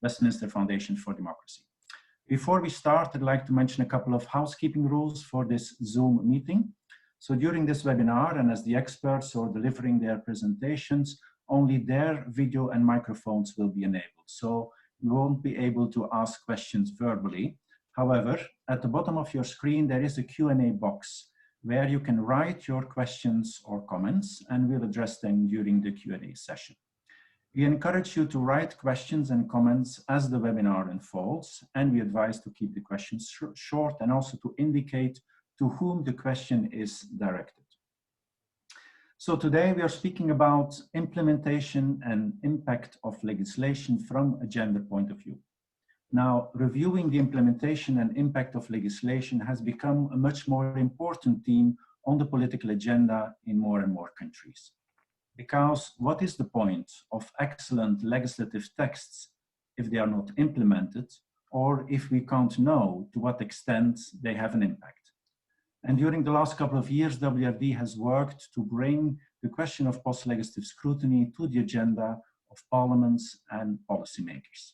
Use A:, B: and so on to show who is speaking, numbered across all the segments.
A: Westminster Foundation for Democracy. Before we start, I'd like to mention a couple of housekeeping rules for this Zoom meeting. So during this webinar, and as the experts are delivering their presentations, only their video and microphones will be enabled. So you won't be able to ask questions verbally. However, at the bottom of your screen, there is a Q&A box where you can write your questions or comments, and we'll address them during the Q&A session. We encourage you to write questions and comments as the webinar unfolds, and we advise to keep the questions short and also to indicate to whom the question is directed. So today we are speaking about implementation and impact of legislation from a gender point of view. Now, reviewing the implementation and impact of legislation has become a much more important theme on the political agenda in more and more countries. Because what is the point of excellent legislative texts if they are not implemented, or if we can't know to what extent they have an impact? And during the last couple of years, WFD has worked to bring the question of post-legislative scrutiny to the agenda of parliaments and policymakers.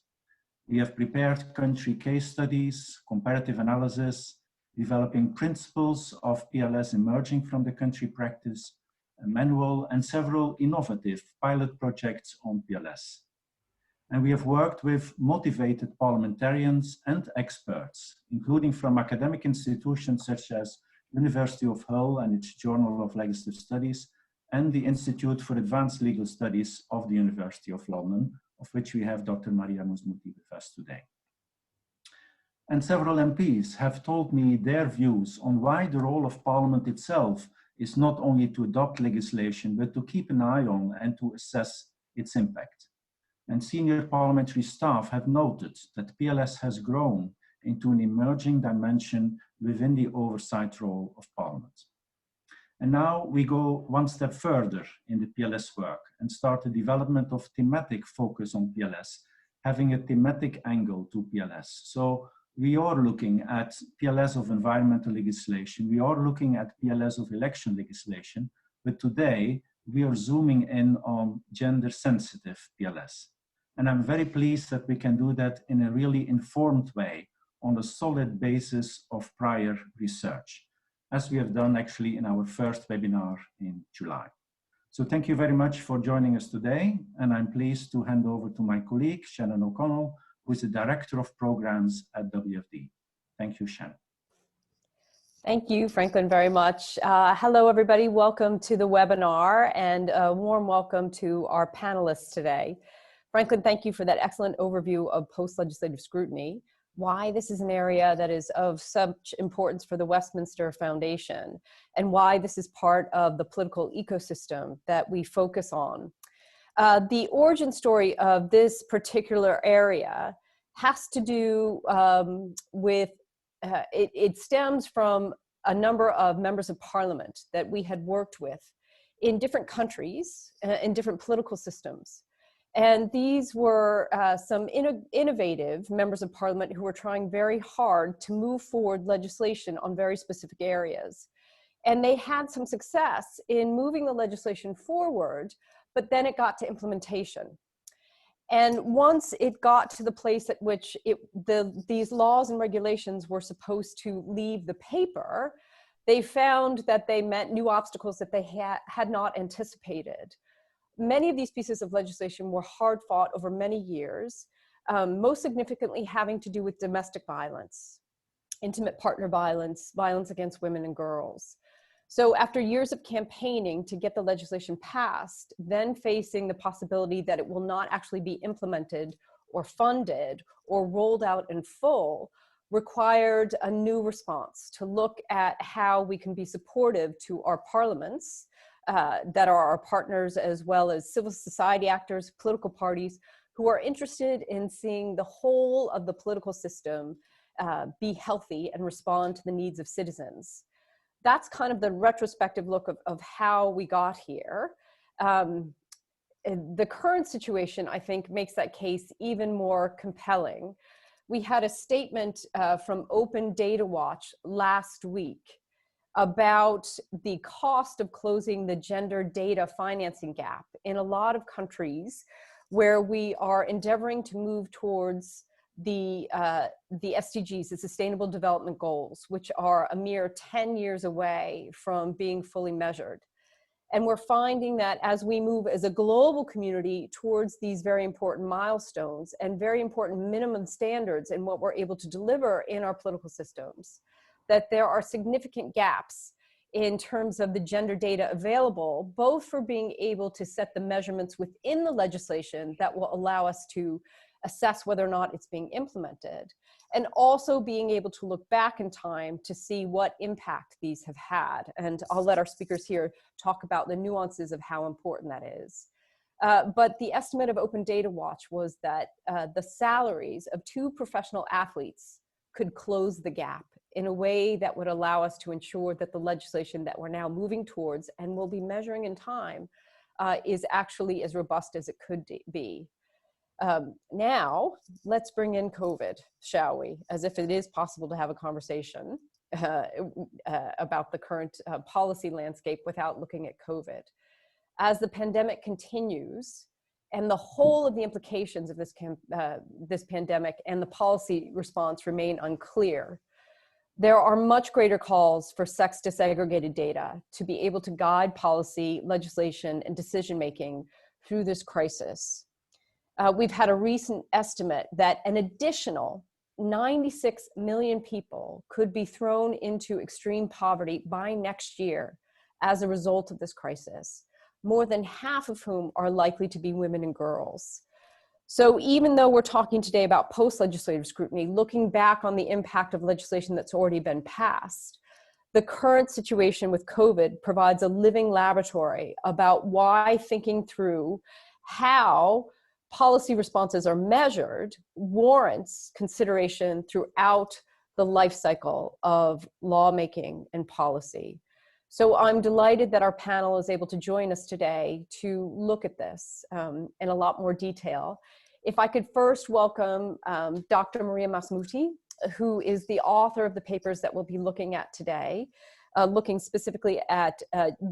A: We have prepared country case studies, comparative analysis, developing principles of PLS emerging from the country practice, a manual, and several innovative pilot projects on PLS. And we have worked with motivated parliamentarians and experts, including from academic institutions such as University of Hull and its Journal of Legislative Studies, and the Institute for Advanced Legal Studies of the University of London, of which we have Dr. Maria Musmuti with us today. And several MPs have told me their views on why the role of Parliament itself is not only to adopt legislation, but to keep an eye on and to assess its impact. And senior parliamentary staff have noted that PLS has grown into an emerging dimension within the oversight role of Parliament. And now we go one step further in the PLS work and start the development of thematic focus on PLS, having a thematic angle to PLS. So we are looking at PLS of environmental legislation, we are looking at PLS of election legislation, but today we are zooming in on gender-sensitive PLS. And I'm very pleased that we can do that in a really informed way on a solid basis of prior research, as we have done actually in our first webinar in July. So thank you very much for joining us today, and I'm pleased to hand over to my colleague, Shannon O'Connell, who is the Director of Programs at WFD. Thank you, Shannon.
B: Thank you, Franklin, very much. Hello, everybody. Welcome to the webinar, and a warm welcome to our panelists today. Franklin, thank you for that excellent overview of post-legislative scrutiny, why this is an area that is of such importance for the Westminster Foundation, and why this is part of the political ecosystem that we focus on. The origin story of this particular area has to do with, it stems from a number of members of parliament that we had worked with in different countries, in different political systems. And these were some innovative members of parliament who were trying very hard to move forward legislation on very specific areas. And they had some success in moving the legislation forward, but then it got to implementation. And once it got to the place at which these laws and regulations were supposed to leave the paper, they found that they met new obstacles that they had not anticipated. Many of these pieces of legislation were hard fought over many years, most significantly having to do with domestic violence, intimate partner violence, violence against women and girls. So after years of campaigning to get the legislation passed, then facing the possibility that it will not actually be implemented or funded or rolled out in full, required a new response to look at how we can be supportive to our parliaments that are our partners, as well as civil society actors, political parties, who are interested in seeing the whole of the political system be healthy and respond to the needs of citizens. That's kind of the retrospective look of how we got here. The current situation, I think, makes that case even more compelling. We had a statement from Open Data Watch last week about the cost of closing the gender data financing gap in a lot of countries where we are endeavoring to move towards the SDGs, the Sustainable Development Goals, which are a mere 10 years away from being fully measured. And we're finding that as we move as a global community towards these very important milestones and very important minimum standards in what we're able to deliver in our political systems, that there are significant gaps in terms of the gender data available, both for being able to set the measurements within the legislation that will allow us to assess whether or not it's being implemented, and also being able to look back in time to see what impact these have had. And I'll let our speakers here talk about the nuances of how important that is. But the estimate of Open Data Watch was that the salaries of 2 professional athletes could close the gap in a way that would allow us to ensure that the legislation that we're now moving towards and will be measuring in time is actually as robust as it could be. Now, let's bring in COVID, shall we? As if it is possible to have a conversation about the current policy landscape without looking at COVID. As the pandemic continues, and the whole of the implications of this pandemic and the policy response remain unclear, there are much greater calls for sex disaggregated data to be able to guide policy, legislation, and decision-making through this crisis. We've had a recent estimate that an additional 96 million people could be thrown into extreme poverty by next year as a result of this crisis, more than half of whom are likely to be women and girls. So even though we're talking today about post-legislative scrutiny, looking back on the impact of legislation that's already been passed, the current situation with COVID provides a living laboratory about why thinking through how policy responses are measured warrants consideration throughout the life cycle of lawmaking and policy. So I'm delighted that our panel is able to join us today to look at this in a lot more detail. If I could first welcome Dr. Maria Masmuti, who is the author of the papers that we'll be looking at today, looking specifically at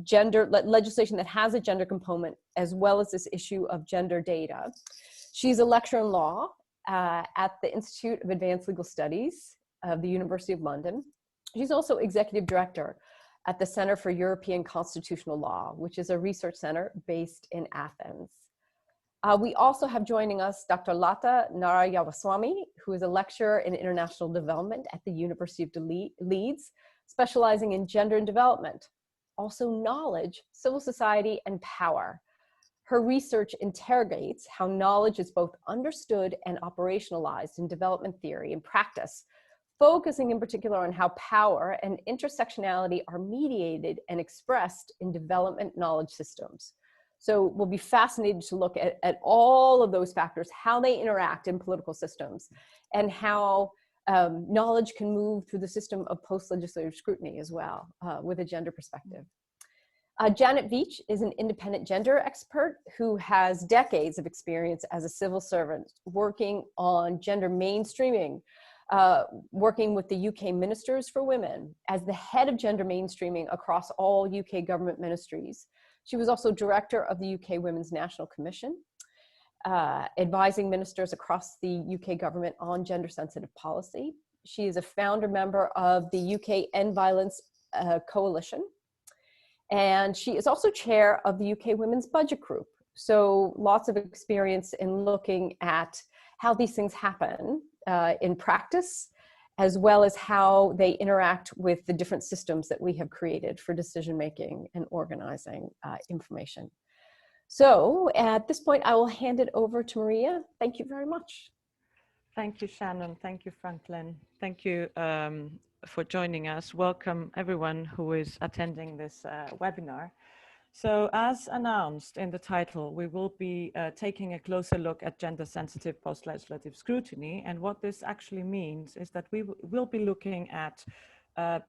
B: gender legislation that has a gender component, as well as this issue of gender data. She's a lecturer in law at the Institute of Advanced Legal Studies of the University of London. She's also executive director at the Center for European Constitutional Law, which is a research center based in Athens. We also have joining us Dr. Lata Narayawaswamy, who is a lecturer in international development at the University of Leeds, specializing in gender and development, also knowledge, civil society, and power. Her research interrogates how knowledge is both understood and operationalized in development theory and practice, focusing in particular on how power and intersectionality are mediated and expressed in development knowledge systems. So we'll be fascinated to look at all of those factors, how they interact in political systems, and how knowledge can move through the system of post-legislative scrutiny as well, with a gender perspective. Janet Veach is an independent gender expert who has decades of experience as a civil servant working on gender mainstreaming, working with the UK Ministers for Women as the head of gender mainstreaming across all UK government ministries. She was also director of the UK Women's National Commission, advising ministers across the UK government on gender sensitive policy. She is a founder member of the UK End Violence Coalition. And she is also chair of the UK Women's Budget Group. So lots of experience in looking at how these things happen in practice, as well as how they interact with the different systems that we have created for decision-making and organizing information. So at this point, I will hand it over to Maria. Thank you very much.
C: Thank you, Shannon. Thank you, Franklin. Thank you for joining us. Welcome everyone who is attending this webinar. So as announced in the title, we will be taking a closer look at gender-sensitive post-legislative scrutiny. And what this actually means is that we will be looking at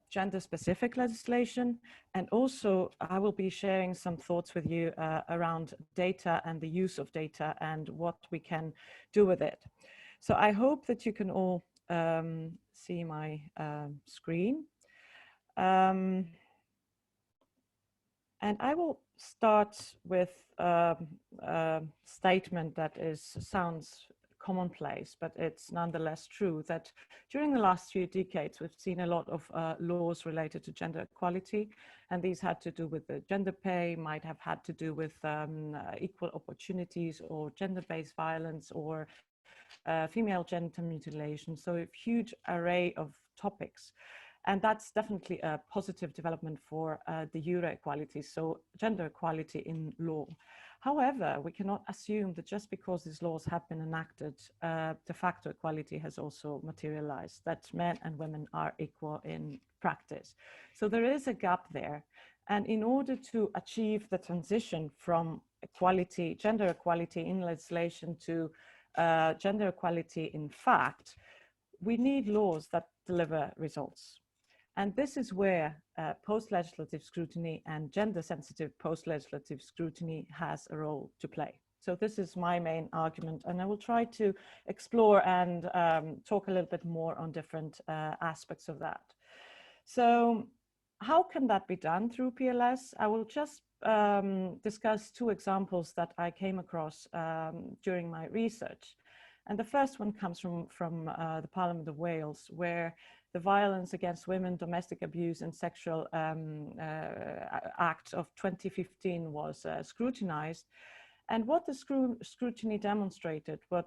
C: gender-specific legislation, and also I will be sharing some thoughts with you around data and the use of data and what we can do with it. So I hope that you can all see my screen. And I will start with a statement that sounds commonplace, but it's nonetheless true, that during the last few decades, we've seen a lot of laws related to gender equality, and these had to do with the gender pay, might have had to do with equal opportunities or gender-based violence or female genital mutilation, so a huge array of topics. And that's definitely a positive development for de jure equality, so gender equality in law. However, we cannot assume that just because these laws have been enacted, de facto equality has also materialized, that men and women are equal in practice. So there is a gap there. And in order to achieve the transition from equality, gender equality in legislation to gender equality in fact, we need laws that deliver results. And this is where post-legislative scrutiny and gender-sensitive post-legislative scrutiny has a role to play. So this is my main argument, and I will try to explore and talk a little bit more on different aspects of that. So how can that be done through PLS? I will just discuss two examples that I came across during my research. And the first one comes from the Parliament of Wales, where the Violence Against Women, Domestic Abuse and Sexual Act of 2015 was scrutinized. And what the scrutiny demonstrated was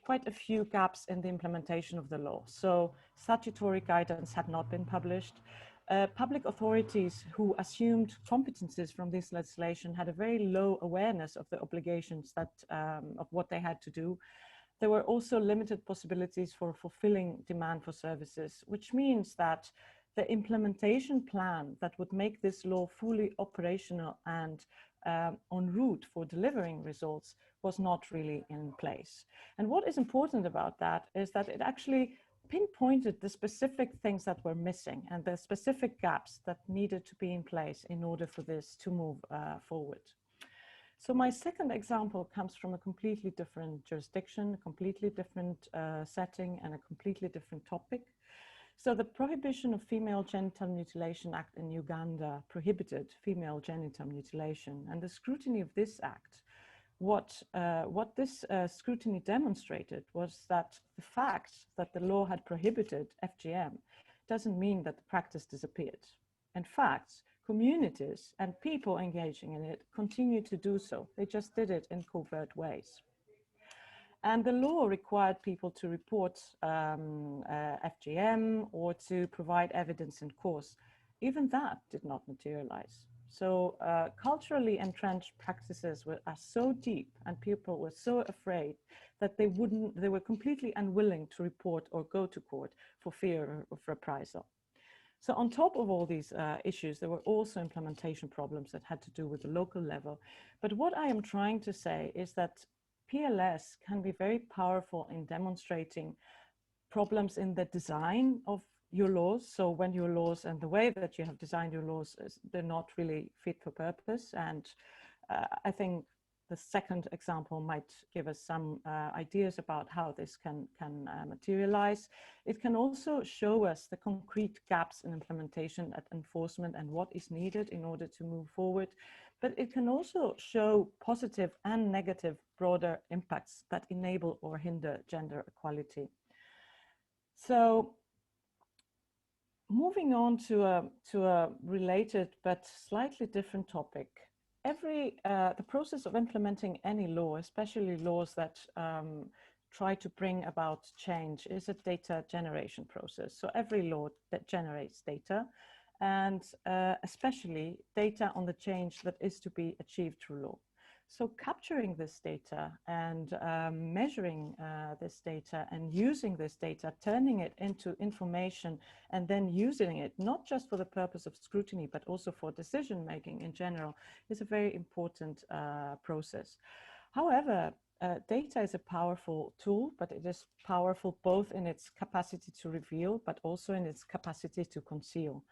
C: quite a few gaps in the implementation of the law. So statutory guidance had not been published. Public authorities who assumed competencies from this legislation had a very low awareness of the obligations that of what they had to do. There were also limited possibilities for fulfilling demand for services, which means that the implementation plan that would make this law fully operational and en route for delivering results was not really in place. And what is important about that is that it actually pinpointed the specific things that were missing and the specific gaps that needed to be in place in order for this to move forward. So my second example comes from a completely different jurisdiction, a completely different setting, and a completely different topic. So the Prohibition of Female Genital Mutilation Act in Uganda prohibited female genital mutilation, and the scrutiny of this act, what this scrutiny demonstrated was that the fact that the law had prohibited FGM doesn't mean that the practice disappeared. In fact, communities and people engaging in it continue to do so. They just did it in covert ways. And the law required people to report FGM or to provide evidence in court. Even that did not materialize. So culturally entrenched practices are so deep and people were so afraid that they were completely unwilling to report or go to court for fear of reprisal. So on top of all these issues, there were also implementation problems that had to do with the local level. But what I am trying to say is that PLS can be very powerful in demonstrating problems in the design of your laws. So when your laws and the way that you have designed your laws, they're not really fit for purpose. And I think the second example might give us some ideas about how this can materialize. It can also show us the concrete gaps in implementation and enforcement and what is needed in order to move forward. But it can also show positive and negative broader impacts that enable or hinder gender equality. So moving on to a related but slightly different topic. The process of implementing any law, especially laws that try to bring about change, is a data generation process. So every law that generates data, and especially data on the change that is to be achieved through law. So capturing this data and measuring this data and using this data, turning it into information and then using it, not just for the purpose of scrutiny, but also for decision making in general, is a very important process. However, data is a powerful tool, but it is powerful both in its capacity to reveal, but also in its capacity to conceal.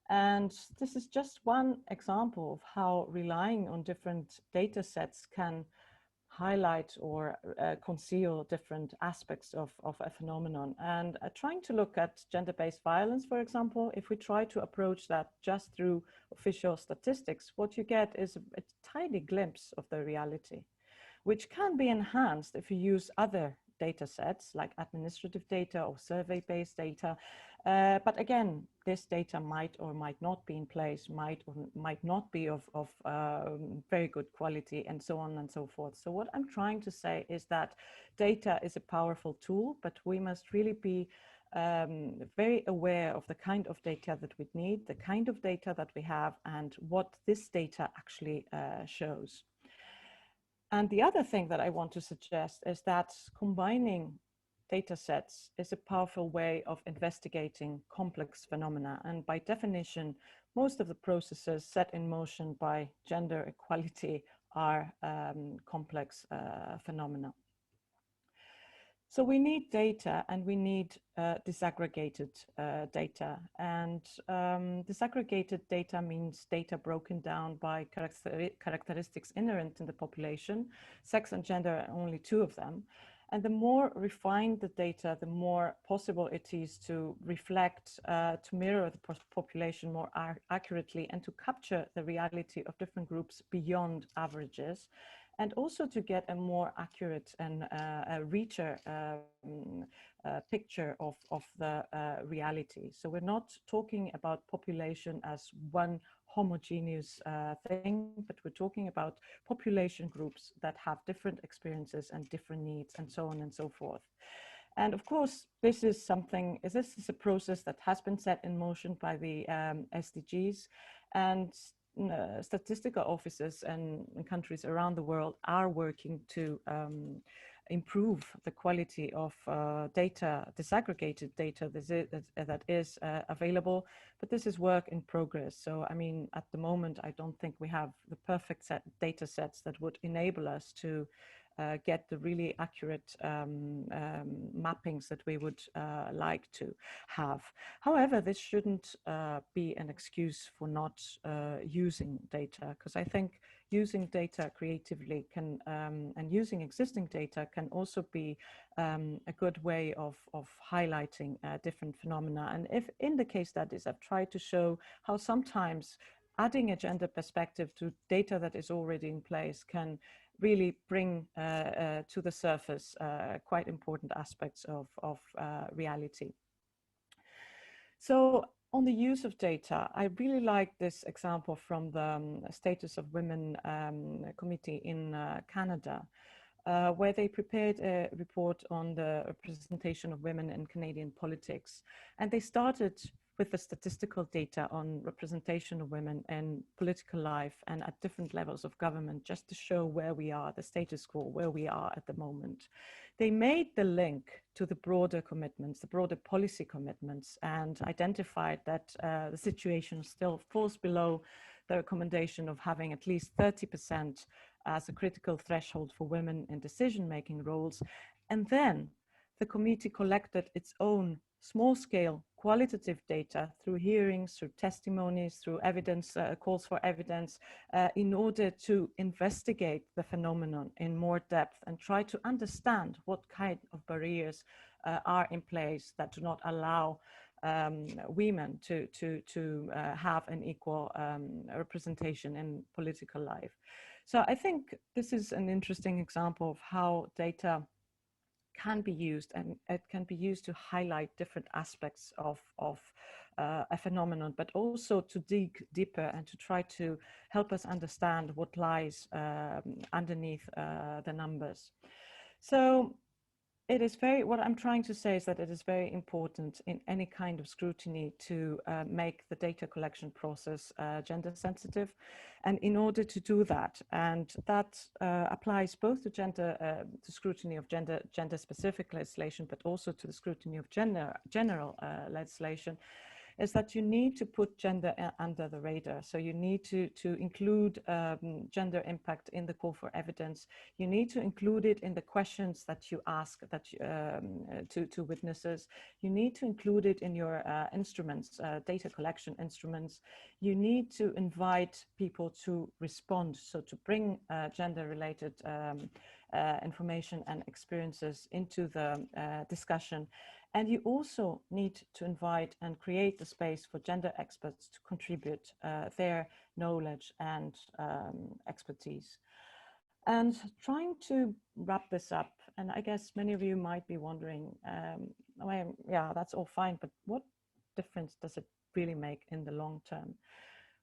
C: And this is just one example of how relying on different data sets can highlight or conceal different aspects of a phenomenon. And trying to look at gender-based violence, for example, if we try to approach that just through official statistics, what you get is a tiny glimpse of the reality, which can be enhanced if you use other data sets like administrative data or survey-based data. But again, this data might or might not be in place, might or might not be of very good quality, and so on and so forth. So what I'm trying to say is that data is a powerful tool, but we must really be very aware of the kind of data that we need, the kind of data that we have, and what this data actually shows. And the other thing that I want to suggest is that combining data sets is a powerful way of investigating complex phenomena. And by definition, most of the processes set in motion by gender equality are complex phenomena. So we need data, and we need disaggregated data. And disaggregated data means data broken down by characteristics inherent in the population. Sex and gender are only two of them. And the more refined the data, the more possible it is to reflect, to mirror the population more accurately, and to capture the reality of different groups beyond averages, and also to get a more accurate and a richer picture of the reality. So we're not talking about population as one homogeneous thing, but we're talking about population groups that have different experiences and different needs, and so on and so forth. And of course, this is a process that has been set in motion by the SDGs, and statistical offices and countries around the world are working to improve the quality of data, disaggregated data that is available, but this is work in progress. So, I mean, at the moment, I don't think we have the perfect data sets that would enable us to get the really accurate mappings that we would like to have. However, this shouldn't be an excuse for not using data, because I think using data creatively can, and using existing data can also be a good way of highlighting different phenomena. And if in the case studies, I've tried to show how sometimes adding a gender perspective to data that is already in place can really bring to the surface quite important aspects of reality. So on the use of data, I really like this example from the Status of Women Committee in Canada, where they prepared a report on the representation of women in Canadian politics. And they started with the statistical data on representation of women in political life and at different levels of government, just to show where we are, the status quo, where we are at the moment. They made the link to the broader commitments, the broader policy commitments, and identified that the situation still falls below the recommendation of having at least 30% as a critical threshold for women in decision-making roles. And then the committee collected its own small-scale qualitative data through hearings, through testimonies, through evidence, calls for evidence, in order to investigate the phenomenon in more depth and try to understand what kind of barriers are in place that do not allow women to have an equal representation in political life. So I think this is an interesting example of how data can be used, and it can be used to highlight different aspects of a phenomenon, but also to dig deeper and to try to help us understand what lies underneath the numbers. So it is what I'm trying to say is that it is very important in any kind of scrutiny to make the data collection process gender sensitive. And in order to do that, and that applies both to to scrutiny of gender specific legislation, but also to the scrutiny of general legislation, is that you need to put gender under the radar. So you need to include gender impact in the call for evidence. You need to include it in the questions that you ask to witnesses. You need to include it in your instruments, data collection instruments. You need to invite people to respond, so to bring gender-related information and experiences into the discussion. And you also need to invite and create the space for gender experts to contribute their knowledge and expertise. And trying to wrap this up, and I guess many of you might be wondering, yeah, that's all fine, but what difference does it really make in the long term?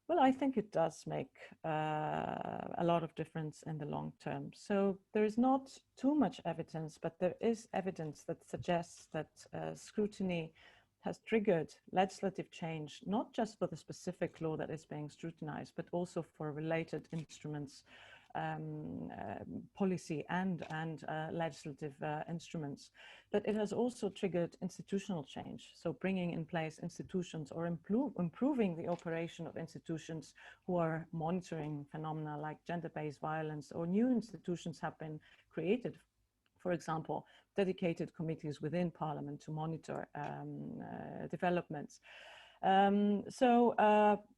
C: Well, I think it does make a lot of difference in the long term. So there is not too much evidence, but there is evidence that suggests that scrutiny has triggered legislative change, not just for the specific law that is being scrutinized, but also for related instruments, policy and legislative instruments. But it has also triggered institutional change. So bringing in place institutions or improving the operation of institutions who are monitoring phenomena like gender-based violence, or new institutions have been created. For example, dedicated committees within Parliament to monitor developments.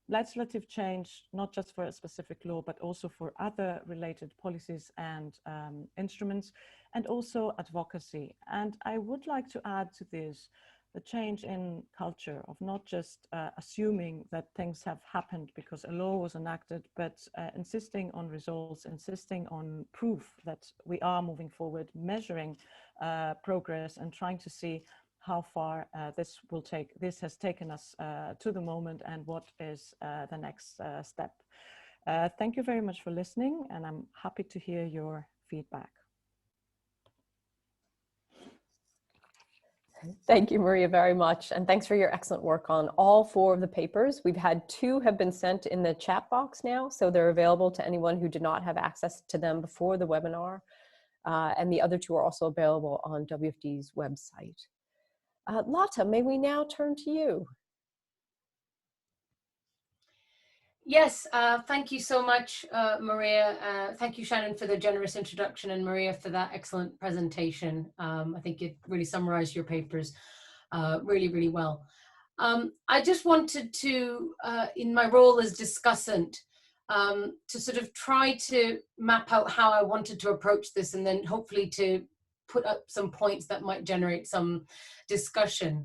C: Legislative change, not just for a specific law, but also for other related policies and instruments, and also advocacy. And I would like to add to this the change in culture of not just assuming that things have happened because a law was enacted, but insisting on results, insisting on proof that we are moving forward, measuring progress, and trying to see how far this has taken us to the moment, and what is the next step. Thank you very much for listening, and I'm happy to hear your feedback.
B: Thank you, Maria, very much. And thanks for your excellent work on all 4 of the papers. We've had 2 have been sent in the chat box now, so they're available to anyone who did not have access to them before the webinar. And the other 2 are also available on WFD's website. Lotte, may we now turn to you?
D: Yes, thank you so much, Maria. Thank you, Shannon, for the generous introduction, and Maria for that excellent presentation. I think it really summarized your papers really, really well. I just wanted to, in my role as discussant, to sort of try to map out how I wanted to approach this, and then hopefully to put up some points that might generate some discussion.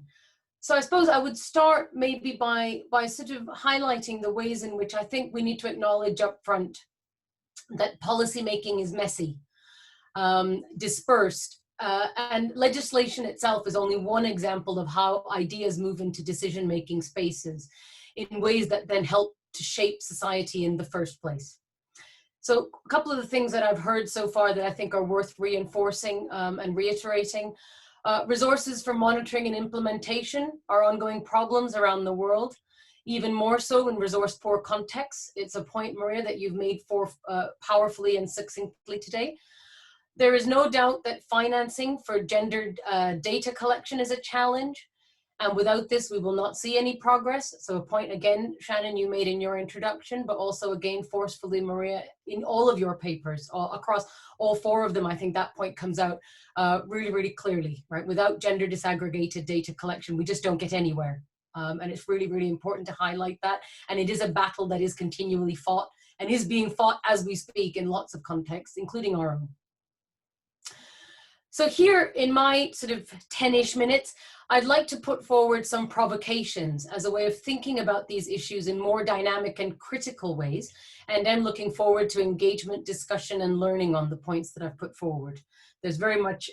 D: So I suppose I would start maybe by sort of highlighting the ways in which I think we need to acknowledge up front that policymaking is messy, dispersed, and legislation itself is only one example of how ideas move into decision-making spaces in ways that then help to shape society in the first place. So a couple of the things that I've heard so far that I think are worth reinforcing and reiterating. Resources for monitoring and implementation are ongoing problems around the world, even more so in resource-poor contexts. It's a point, Maria, that you've made powerfully and succinctly today. There is no doubt that financing for gendered data collection is a challenge, and without this, we will not see any progress. So a point, again, Shannon, you made in your introduction, but also again, forcefully, Maria, in all of your papers, across all 4 of them, I think that point comes out really, really clearly, right? Without gender disaggregated data collection, we just don't get anywhere. And it's really, really important to highlight that. And it is a battle that is continually fought and is being fought as we speak in lots of contexts, including our own. So here in my sort of 10-ish minutes, I'd like to put forward some provocations as a way of thinking about these issues in more dynamic and critical ways, and then looking forward to engagement, discussion, and learning on the points that I've put forward. There's very much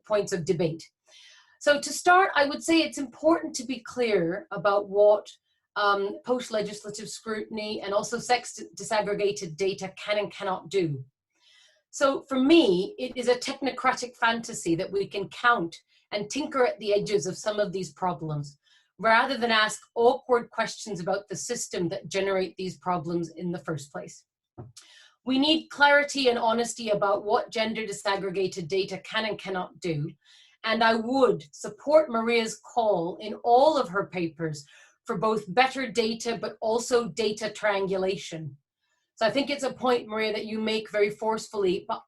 D: points of debate. So to start, I would say it's important to be clear about what post-legislative scrutiny and also sex disaggregated data can and cannot do. So for me, it is a technocratic fantasy that we can count and tinker at the edges of some of these problems, rather than ask awkward questions about the system that generate these problems in the first place. We need clarity and honesty about what gender disaggregated data can and cannot do. And I would support Maria's call in all of her papers for both better data, but also data triangulation. So I think it's a point, Maria, that you make very forcefully, but,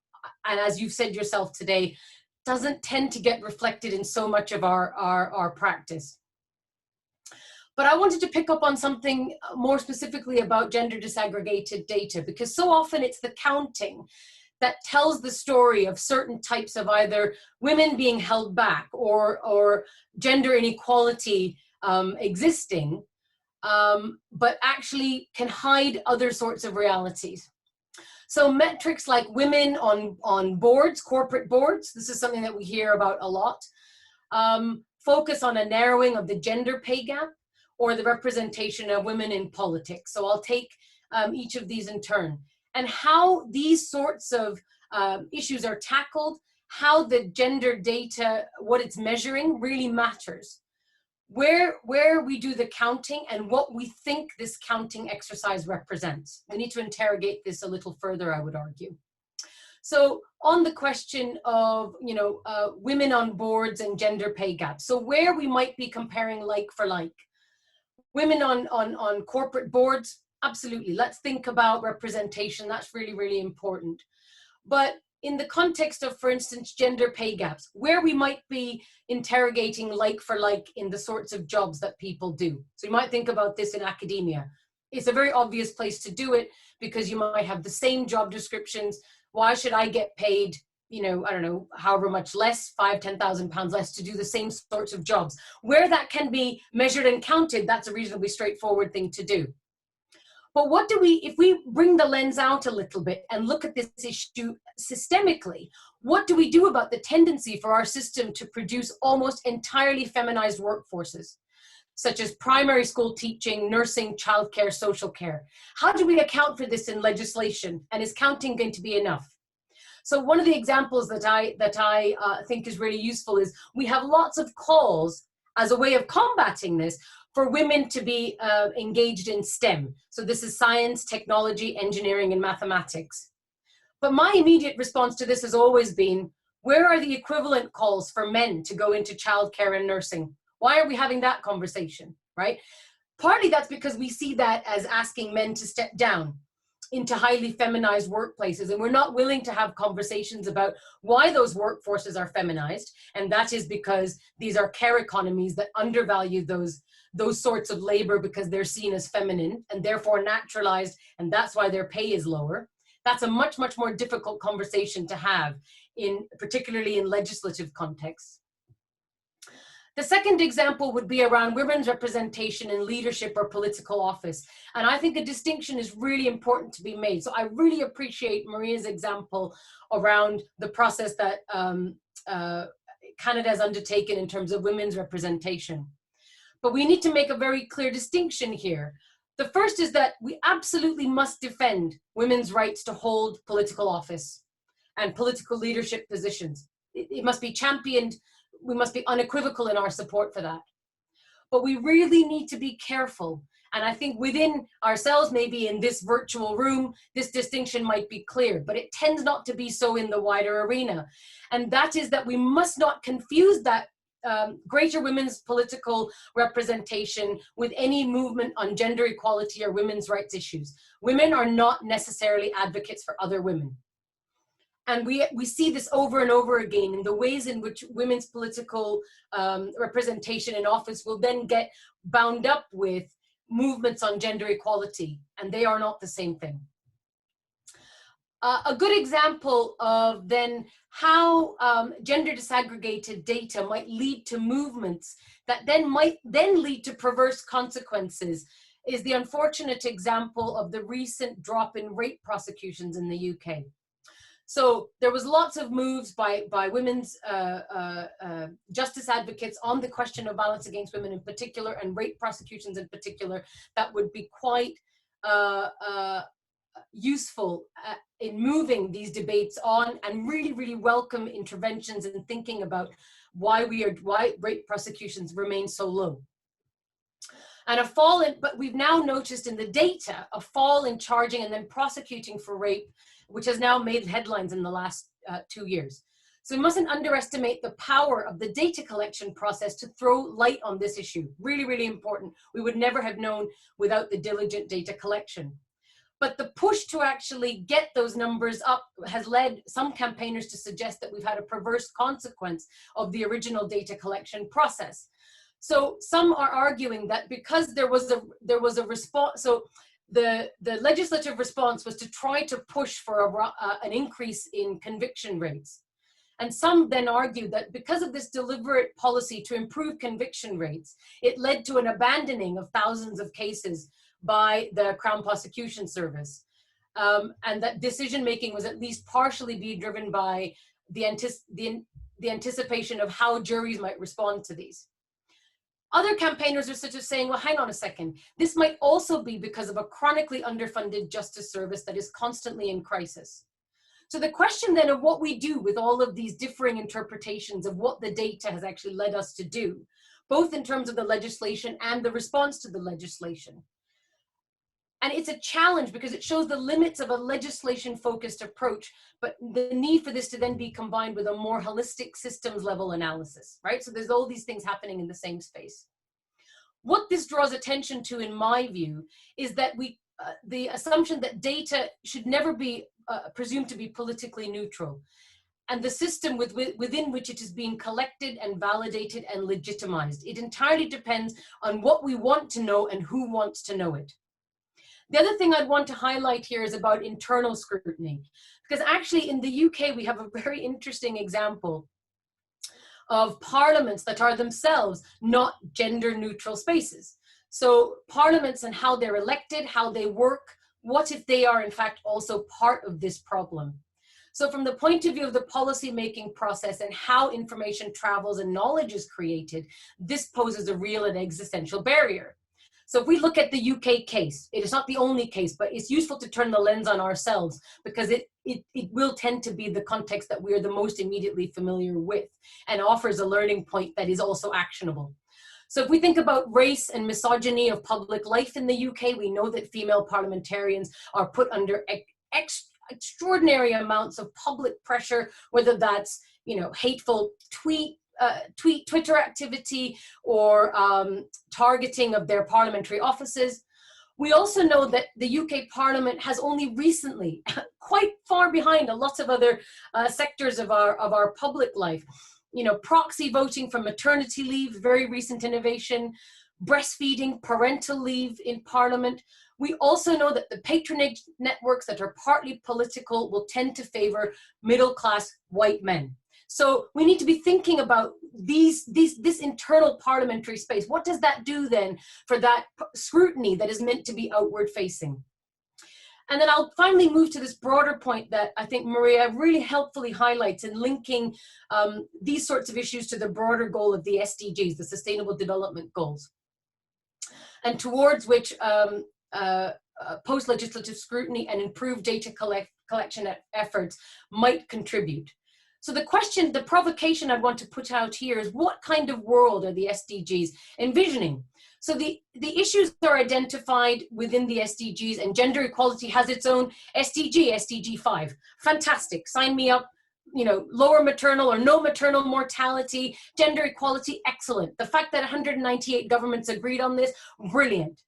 D: and as you've said yourself today, doesn't tend to get reflected in so much of our practice. But I wanted to pick up on something more specifically about gender disaggregated data, because so often it's the counting that tells the story of certain types of either women being held back or gender inequality existing, but actually can hide other sorts of realities. So metrics like women on boards, corporate boards, this is something that we hear about a lot, focus on a narrowing of the gender pay gap or the representation of women in politics. So I'll take each of these in turn. And how these sorts of issues are tackled, how the gender data, what it's measuring really matters. Where we do the counting and what we think this counting exercise represents. We need to interrogate this a little further, I would argue. So on the question of, women on boards and gender pay gap. So where we might be comparing like for like. Women on corporate boards, absolutely. Let's think about representation. That's really, really important. But in the context of, for instance, gender pay gaps, where we might be interrogating like for like in the sorts of jobs that people do. So you might think about this in academia. It's a very obvious place to do it because you might have the same job descriptions. Why should I get paid, I don't know, however much less, £5,000-10,000 less to do the same sorts of jobs? Where that can be measured and counted, that's a reasonably straightforward thing to do. But what do we, if we bring the lens out a little bit and look at this issue systemically, what do we do about the tendency for our system to produce almost entirely feminized workforces, such as primary school teaching, nursing, childcare, social care? How do we account for this in legislation? And is counting going to be enough? So one of the examples that I think is really useful is we have lots of calls as a way of combating this for women to be engaged in STEM. So this is science, technology, engineering, and mathematics. But my immediate response to this has always been, where are the equivalent calls for men to go into childcare and nursing? Why are we having that conversation, right? Partly that's because we see that as asking men to step down into highly feminized workplaces, and we're not willing to have conversations about why those workforces are feminized, and that is because these are care economies that undervalue those sorts of labor because they're seen as feminine and therefore naturalized, and that's why their pay is lower. That's a much, much more difficult conversation to have, particularly in legislative contexts. The second example would be around women's representation in leadership or political office. And I think a distinction is really important to be made. So I really appreciate Maria's example around the process that Canada has undertaken in terms of women's representation. But we need to make a very clear distinction here. The first is that we absolutely must defend women's rights to hold political office and political leadership positions. It must be championed. We must be unequivocal in our support for that. But we really need to be careful. And I think within ourselves, maybe in this virtual room, this distinction might be clear, but it tends not to be so in the wider arena. And that is that we must not confuse that greater women's political representation with any movement on gender equality or women's rights issues. Women are not necessarily advocates for other women. And we see this over and over again in the ways in which women's political representation in office will then get bound up with movements on gender equality, and they are not the same thing. A good example of then how gender disaggregated data might lead to movements that then might lead to perverse consequences is the unfortunate example of the recent drop in rape prosecutions in the UK. So there was lots of moves by women's justice advocates on the question of violence against women in particular and rape prosecutions in particular that would be quite useful in moving these debates on, and really, really welcome interventions in thinking about why rape prosecutions remain so low. And but we've now noticed in the data a fall in charging and then prosecuting for rape, which has now made headlines in the last 2 years. So we mustn't underestimate the power of the data collection process to throw light on this issue. Really, really important. We would never have known without the diligent data collection. But the push to actually get those numbers up has led some campaigners to suggest that we've had a perverse consequence of the original data collection process. So some are arguing that because there was a response, so the legislative response was to try to push for an increase in conviction rates. And some then argued that because of this deliberate policy to improve conviction rates, it led to an abandoning of thousands of cases by the Crown Prosecution Service. And that decision-making was at least partially being driven by the anticipation of how juries might respond to these. Other campaigners are sort of saying, well, hang on a second. This might also be because of a chronically underfunded justice service that is constantly in crisis. So the question then of what we do with all of these differing interpretations of what the data has actually led us to do, both in terms of the legislation and the response to the legislation. And it's a challenge because it shows the limits of a legislation-focused approach, but the need for this to then be combined with a more holistic systems-level analysis, right? So there's all these things happening in the same space. What this draws attention to, in my view, is that the assumption that data should never be presumed to be politically neutral, and the system within which it is being collected and validated and legitimized. It entirely depends on what we want to know and who wants to know it. The other thing I'd want to highlight here is about internal scrutiny, because actually in the UK, we have a very interesting example of parliaments that are themselves not gender neutral spaces. So parliaments and how they're elected, how they work, what if they are in fact also part of this problem? So from the point of view of the policy-making process and how information travels and knowledge is created, this poses a real and existential barrier. So if we look at the UK case, it is not the only case, but it's useful to turn the lens on ourselves because it will tend to be the context that we are the most immediately familiar with and offers a learning point that is also actionable. So if we think about race and misogyny of public life in the UK, we know that female parliamentarians are put under extraordinary amounts of public pressure, whether that's, you know, hateful Twitter activity or targeting of their parliamentary offices. We also know that the UK Parliament has only recently, quite far behind a lot of other sectors of our public life, you know, proxy voting for maternity leave, very recent innovation, breastfeeding, parental leave in Parliament. We also know that the patronage networks that are partly political will tend to favor middle-class white men. So we need to be thinking about this internal parliamentary space. What does that do then for that scrutiny that is meant to be outward facing? And then I'll finally move to this broader point that I think Maria really helpfully highlights in linking these sorts of issues to the broader goal of the SDGs, the Sustainable Development Goals, and towards which post-legislative scrutiny and improved data collection efforts might contribute. So the question, the provocation I want to put out here is, what kind of world are the SDGs envisioning? So the issues are identified within the SDGs, and gender equality has its own SDG, SDG 5. Fantastic, sign me up. You know, lower maternal or no maternal mortality, gender equality, excellent. The fact that 198 governments agreed on this, brilliant.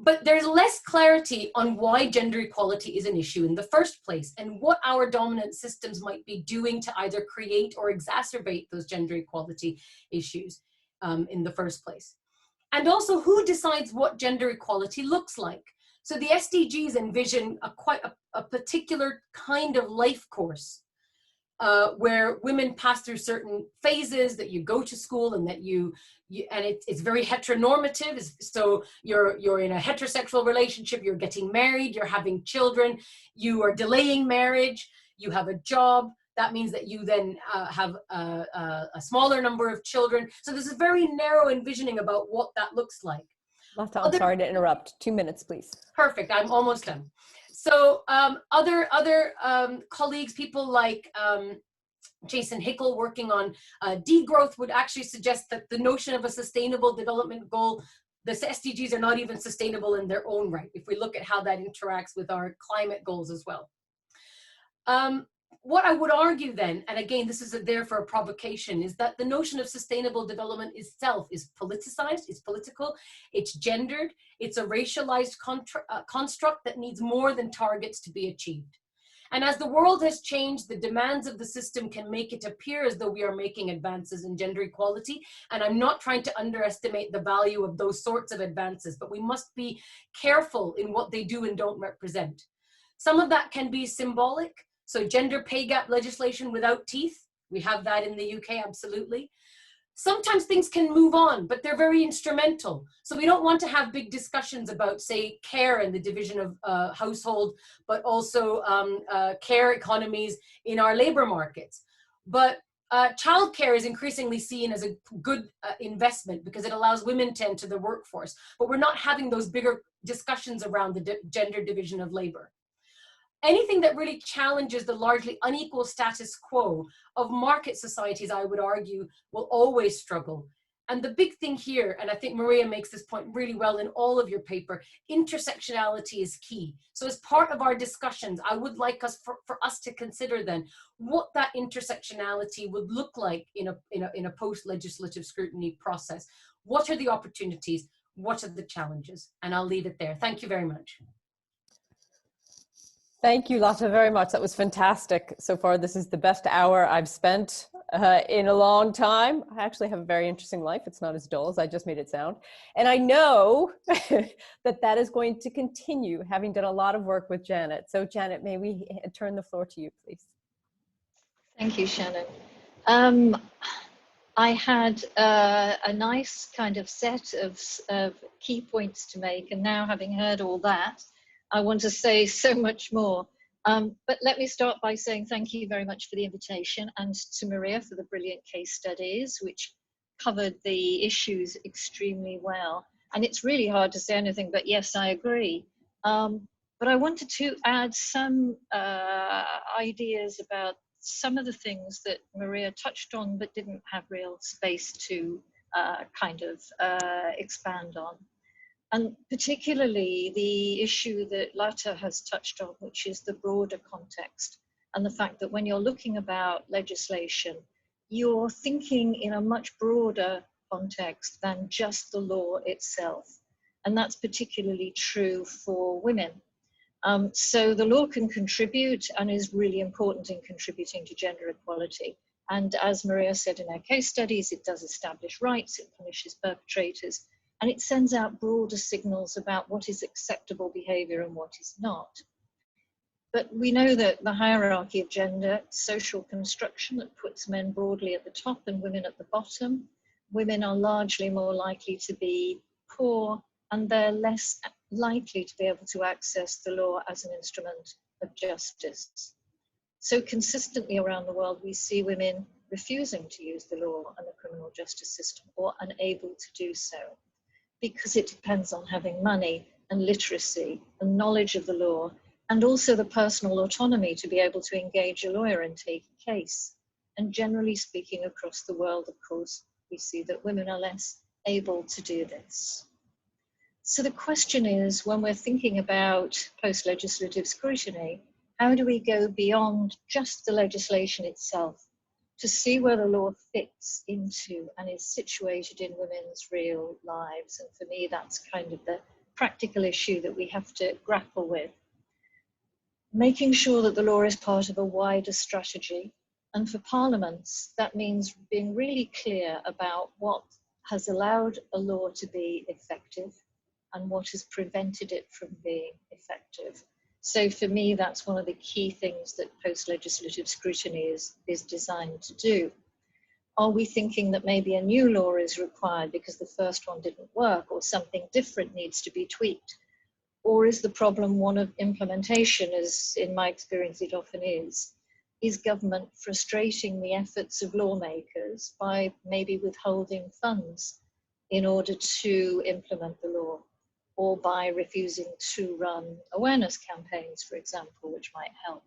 D: But there's less clarity on why gender equality is an issue in the first place and what our dominant systems might be doing to either create or exacerbate those gender equality issues in the first place. And also, who decides what gender equality looks like? So the SDGs envision quite a particular kind of life course where women pass through certain phases, that you go to school and that and it's very heteronormative. So you're in a heterosexual relationship, you're getting married, you're having children, you are delaying marriage, you have a job. That means that you then have a smaller number of children. So there's a very narrow envisioning about what that looks like.
B: Martha, I'm sorry to interrupt. 2 minutes, please.
D: Perfect, I'm almost done. So other colleagues, people like Jason Hickel working on degrowth would actually suggest that the notion of a sustainable development goal, the SDGs are not even sustainable in their own right, if we look at how that interacts with our climate goals as well. what I would argue then, and again, this is there for a provocation, is that the notion of sustainable development itself is politicized, it's political, it's gendered, it's a racialized construct that needs more than targets to be achieved. And as the world has changed, the demands of the system can make it appear as though we are making advances in gender equality. And I'm not trying to underestimate the value of those sorts of advances, but we must be careful in what they do and don't represent. Some of that can be symbolic. So gender pay gap legislation without teeth, we have that in the UK, absolutely. Sometimes things can move on, but they're very instrumental. So we don't want to have big discussions about, say, care and the division of household, but also care economies in our labor markets. But childcare is increasingly seen as a good investment because it allows women to enter the workforce. But we're not having those bigger discussions around the gender division of labor. Anything that really challenges the largely unequal status quo of market societies, I would argue, will always struggle. And the big thing here, and I think Maria makes this point really well in all of your paper, intersectionality is key. So as part of our discussions, I would like us for us to consider then what that intersectionality would look like in a post-legislative scrutiny process. What are the opportunities? What are the challenges? And I'll leave it there. Thank you very much.
B: Thank you, Lotte, very much. That was fantastic. So far, this is the best hour I've spent in a long time. I actually have a very interesting life. It's not as dull as I just made it sound. And I know that that is going to continue, having done a lot of work with Janet. So Janet, may we turn the floor to you, please?
E: Thank you, Shannon. I had a nice kind of set of key points to make, and now having heard all that, I want to say so much more. But let me start by saying thank you very much for the invitation, and to Maria for the brilliant case studies, which covered the issues extremely well. And it's really hard to say anything, but yes, I agree. But I wanted to add some ideas about some of the things that Maria touched on, but didn't have real space to expand on. And particularly the issue that Lotte has touched on, which is the broader context, and the fact that when you're looking about legislation, you're thinking in a much broader context than just the law itself. And that's particularly true for women. So the law can contribute and is really important in contributing to gender equality. And as Maria said in her case studies, it does establish rights, it punishes perpetrators, and it sends out broader signals about what is acceptable behavior and what is not. But we know that the hierarchy of gender, social construction that puts men broadly at the top and women at the bottom, women are largely more likely to be poor, and they're less likely to be able to access the law as an instrument of justice. So consistently around the world, we see women refusing to use the law and the criminal justice system, or unable to do so, because it depends on having money and literacy and knowledge of the law, and also the personal autonomy to be able to engage a lawyer and take a case. And generally speaking, across the world, of course, we see that women are less able to do this. So the question is, when we're thinking about post-legislative scrutiny, how do we go beyond just the legislation itself to see where the law fits into and is situated in women's real lives? And for me, that's kind of the practical issue that we have to grapple with. Making sure that the law is part of a wider strategy. And for parliaments, that means being really clear about what has allowed a law to be effective and what has prevented it from being effective. So for me, that's one of the key things that post-legislative scrutiny is designed to do. Are we thinking that maybe a new law is required because the first one didn't work, or something different needs to be tweaked? Or is the problem one of implementation, as in my experience it often is? Is government frustrating the efforts of lawmakers by maybe withholding funds in order to implement the law, or by refusing to run awareness campaigns, for example, which might help?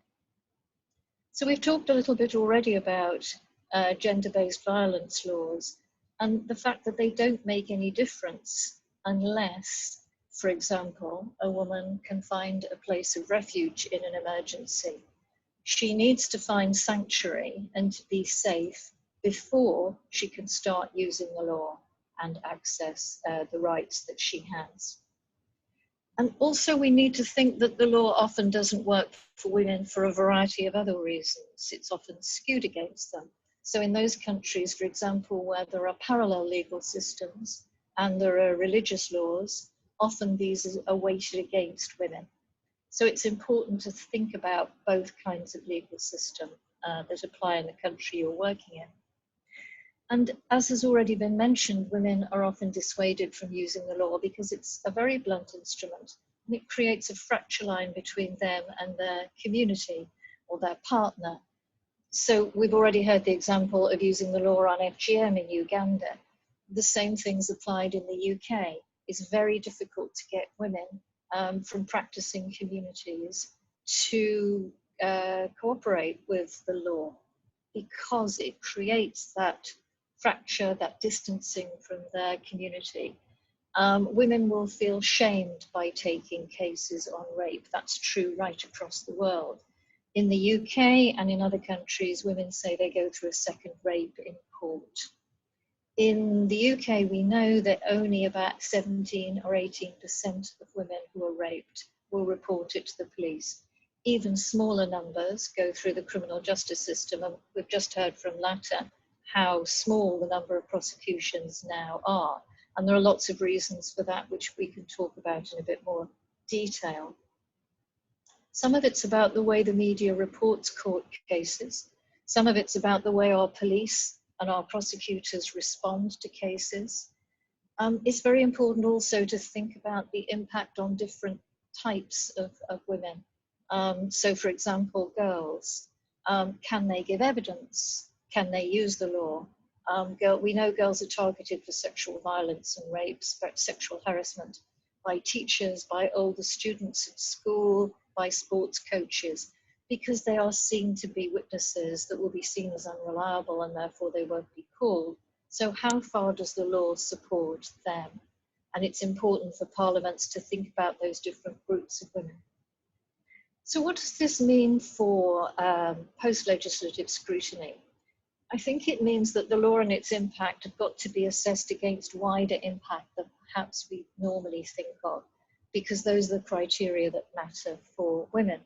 E: So we've talked a little bit already about gender-based violence laws and the fact that they don't make any difference unless, for example, a woman can find a place of refuge in an emergency. She needs to find sanctuary and to be safe before she can start using the law and access the rights that she has. And also we need to think that the law often doesn't work for women for a variety of other reasons. It's often skewed against them. So in those countries, for example, where there are parallel legal systems and there are religious laws, often these are weighted against women. So it's important to think about both kinds of legal system that apply in the country you're working in. And as has already been mentioned, women are often dissuaded from using the law because it's a very blunt instrument and it creates a fracture line between them and their community or their partner. So we've already heard the example of using the law on FGM in Uganda. The same things applied in the UK. It's very difficult to get women from practicing communities to cooperate with the law because it creates that fracture, that distancing from their community. Women will feel shamed by taking cases on rape. That's true right across the world. In the UK and in other countries, women say they go through a second rape in court. In the UK, we know that only about 17 or 18% of women who are raped will report it to the police. Even smaller numbers go through the criminal justice system, and we've just heard from Lata how small the number of prosecutions now are. And there are lots of reasons for that, which we can talk about in a bit more detail. Some of it's about the way the media reports court cases. Some of it's about the way our police and our prosecutors respond to cases. It's very important also to think about the impact on different types of women. So for example, girls, can they give evidence? Can they use the law? We know girls are targeted for sexual violence and rapes, sexual harassment by teachers, by older students at school, by sports coaches, because they are seen to be witnesses that will be seen as unreliable and therefore they won't be called. So how far does the law support them? And it's important for parliaments to think about those different groups of women. So what does this mean for post-legislative scrutiny? I think it means that the law and its impact have got to be assessed against wider impact than perhaps we normally think of, because those are the criteria that matter for women.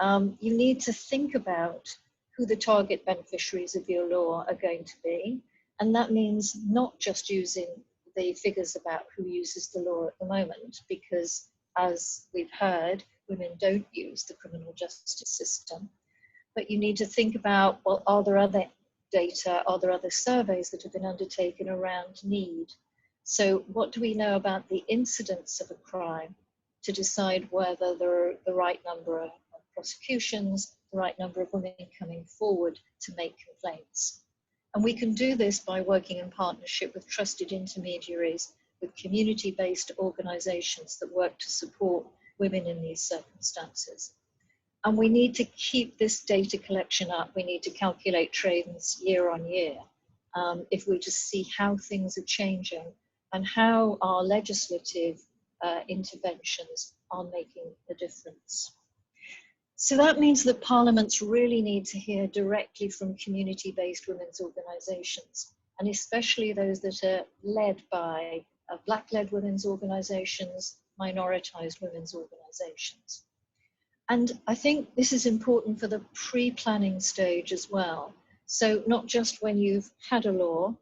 E: You need to think about who the target beneficiaries of your law are going to be, and that means not just using the figures about who uses the law at the moment, because as we've heard, women don't use the criminal justice system, but you need to think about, well, are there other data, are there other surveys that have been undertaken around need? So what do we know about the incidence of a crime to decide whether there are the right number of prosecutions, the right number of women coming forward to make complaints? And we can do this by working in partnership with trusted intermediaries, with community-based organizations that work to support women in these circumstances. And we need to keep this data collection up. We need to calculate trends year on year if we're to see how things are changing and how our legislative interventions are making a difference. So that means that parliaments really need to hear directly from community-based women's organizations, and especially those that are led by Black-led women's organizations, minoritized women's organizations. And I think this is important for the pre-planning stage as well. So not just when you've had a law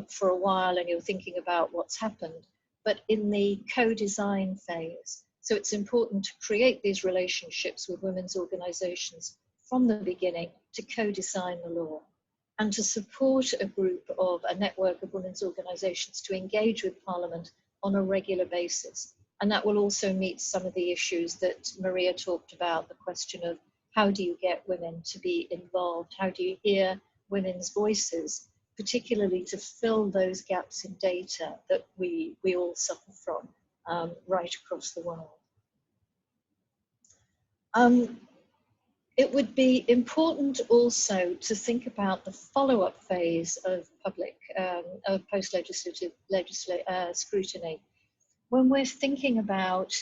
E: for a while and you're thinking about what's happened, but in the co-design phase. So it's important to create these relationships with women's organizations from the beginning to co-design the law and to support a network of women's organizations to engage with Parliament on a regular basis. And that will also meet some of the issues that Maria talked about, the question of how do you get women to be involved? How do you hear women's voices, particularly to fill those gaps in data that we all suffer from right across the world? It would be important also to think about the follow-up phase of post-legislative scrutiny. When we're thinking about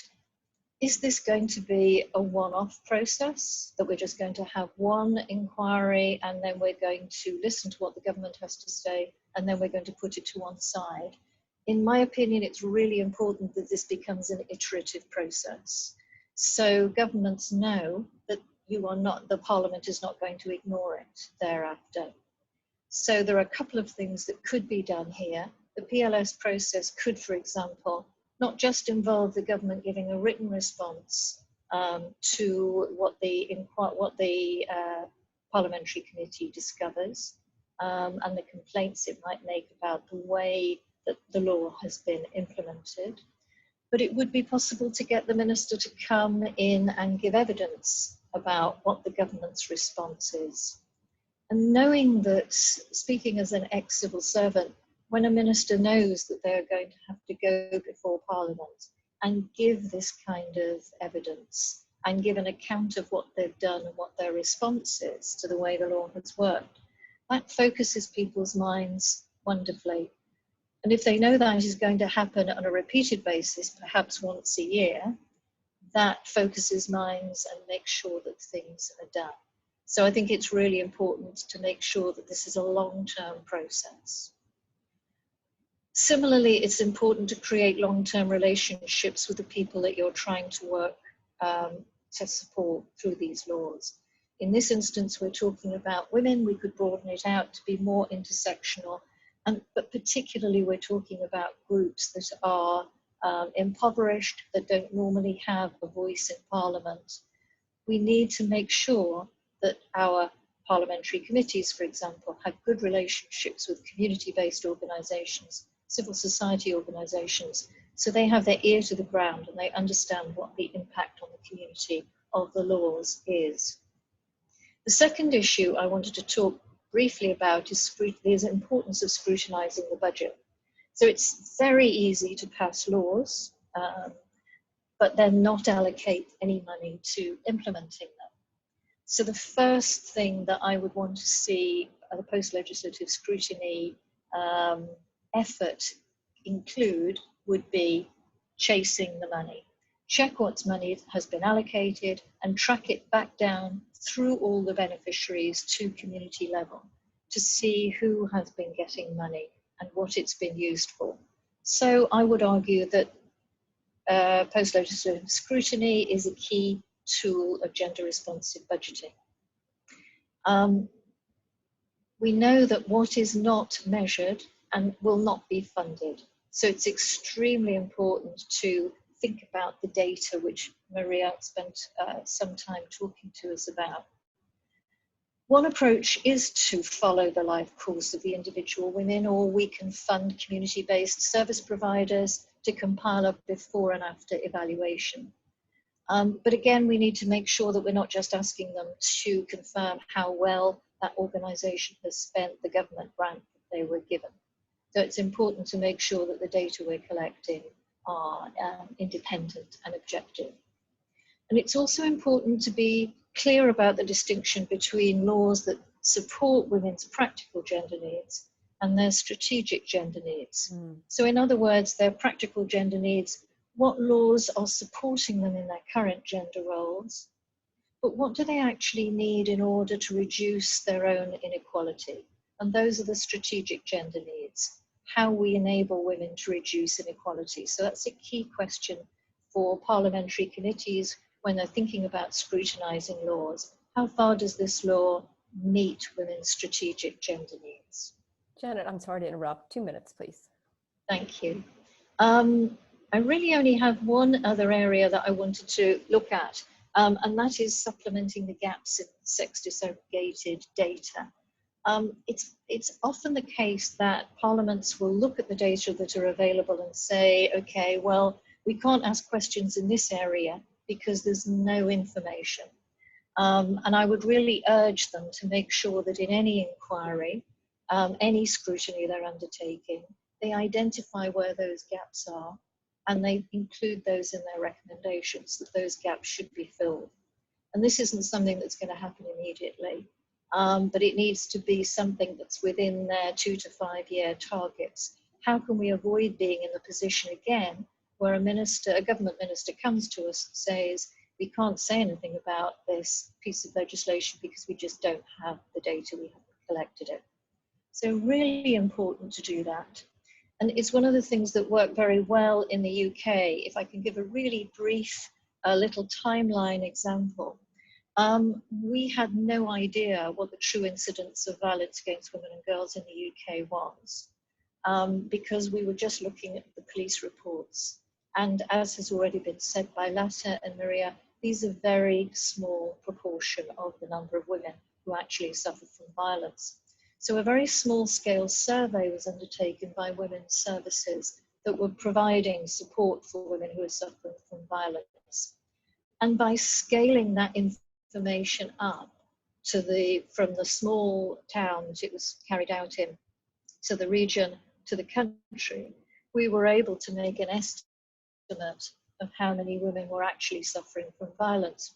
E: Is this going to be a one-off process, that we're just going to have one inquiry and then we're going to listen to what the government has to say and then we're going to put it to one side? In my opinion, it's really important that this becomes an iterative process. So governments know that the Parliament is not going to ignore it thereafter. So there are a couple of things that could be done here. The PLS process could, for example, not just involve the government giving a written response to what the parliamentary committee discovers and the complaints it might make about the way that the law has been implemented, but it would be possible to get the minister to come in and give evidence about what the government's response is. And knowing that, speaking as an ex-civil servant, when a minister knows that they're going to have to go before Parliament and give this kind of evidence and give an account of what they've done and what their response is to the way the law has worked, that focuses people's minds wonderfully. And if they know that is going to happen on a repeated basis, perhaps once a year, that focuses minds and makes sure that things are done. So I think it's really important to make sure that this is a long-term process. Similarly, it's important to create long-term relationships with the people that you're trying to work to support through these laws. In this instance, we're talking about women. We could broaden it out to be more intersectional, but particularly we're talking about groups that are impoverished, that don't normally have a voice in Parliament. We need to make sure that our parliamentary committees, for example, have good relationships with community-based organisations, civil society organisations, so they have their ear to the ground and they understand what the impact on the community of the laws is. The second issue I wanted to talk briefly about is the importance of scrutinising the budget. So it's very easy to pass laws, but then not allocate any money to implementing them. So the first thing that I would want to see the post-legislative scrutiny effort include would be chasing the money. Check what money has been allocated and track it back down through all the beneficiaries to community level to see who has been getting money and what it's been used for. So I would argue that post-legislative scrutiny is a key tool of gender-responsive budgeting. We know that what is not measured and will not be funded. So it's extremely important to think about the data, which Maria spent some time talking to us about. One approach is to follow the life course of the individual women, or we can fund community-based service providers to compile a before and after evaluation. But again, we need to make sure that we're not just asking them to confirm how well that organisation has spent the government grant that they were given. So it's important to make sure that the data we're collecting are independent and objective. And it's also important to be clear about the distinction between laws that support women's practical gender needs and their strategic gender needs. So in other words, their practical gender needs, what laws are supporting them in their current gender roles, but what do they actually need in order to reduce their own inequality? And those are the strategic gender needs, how we enable women to reduce inequality. So that's a key question for parliamentary committees when they're thinking about scrutinising laws. How far does this law meet women's strategic gender needs?
B: Janet, I'm sorry to interrupt. 2 minutes, please.
E: Thank you. I really only have one other area that I wanted to look at, and that is supplementing the gaps in sex disaggregated data. It's often the case that parliaments will look at the data that are available and say, okay, well, we can't ask questions in this area because there's no information. And I would really urge them to make sure that in any inquiry, any scrutiny they're undertaking, they identify where those gaps are and they include those in their recommendations, that those gaps should be filled. And this isn't something that's going to happen immediately, but it needs to be something that's within their 2 to 5 year targets. How can we avoid being in the position again where a government minister comes to us and says, we can't say anything about this piece of legislation because we just don't have the data, we haven't collected it. So really important to do that. And it's one of the things that work very well in the UK. If I can give a really brief little timeline example. We had no idea what the true incidence of violence against women and girls in the UK was, because we were just looking at the police reports. And as has already been said by Latta and Maria, these are very small proportion of the number of women who actually suffer from violence. So a very small scale survey was undertaken by women's services that were providing support for women who are suffering from violence. And by scaling that information up to from the small towns it was carried out in, to the region, to the country, we were able to make an estimate of how many women were actually suffering from violence.